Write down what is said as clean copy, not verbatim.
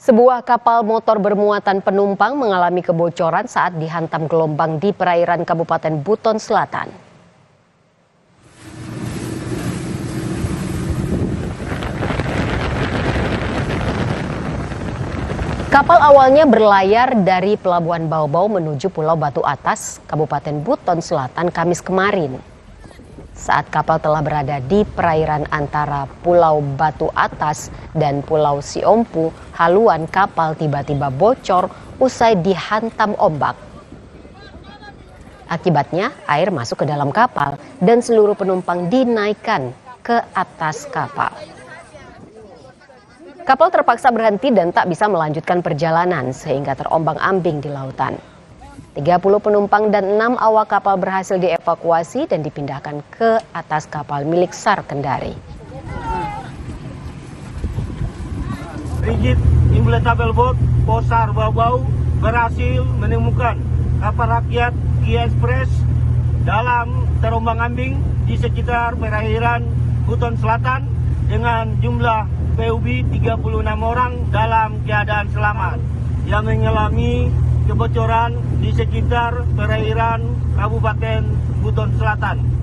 Sebuah kapal motor bermuatan penumpang mengalami kebocoran saat dihantam gelombang di perairan Kabupaten Buton Selatan. Kapal awalnya berlayar dari Pelabuhan Baobau menuju Pulau Batu Atas, Kabupaten Buton Selatan, Kamis kemarin. Saat kapal telah berada di perairan antara Pulau Batu Atas dan Pulau Siompu, haluan kapal tiba-tiba bocor usai dihantam ombak. Akibatnya, air masuk ke dalam kapal dan seluruh penumpang dinaikkan ke atas kapal. Kapal terpaksa berhenti dan tak bisa melanjutkan perjalanan sehingga terombang-ambing di lautan. 30 penumpang dan 6 awak kapal berhasil dievakuasi dan dipindahkan ke atas kapal milik SAR Kendari. Rigid Inflatable Boat Posar Baobau berhasil menemukan kapal rakyat Kia Express dalam terombang-ambing di sekitar perairan Buton Selatan dengan jumlah PUB 36 orang dalam keadaan selamat yang mengalami kebocoran di sekitar perairan Kabupaten Buton Selatan.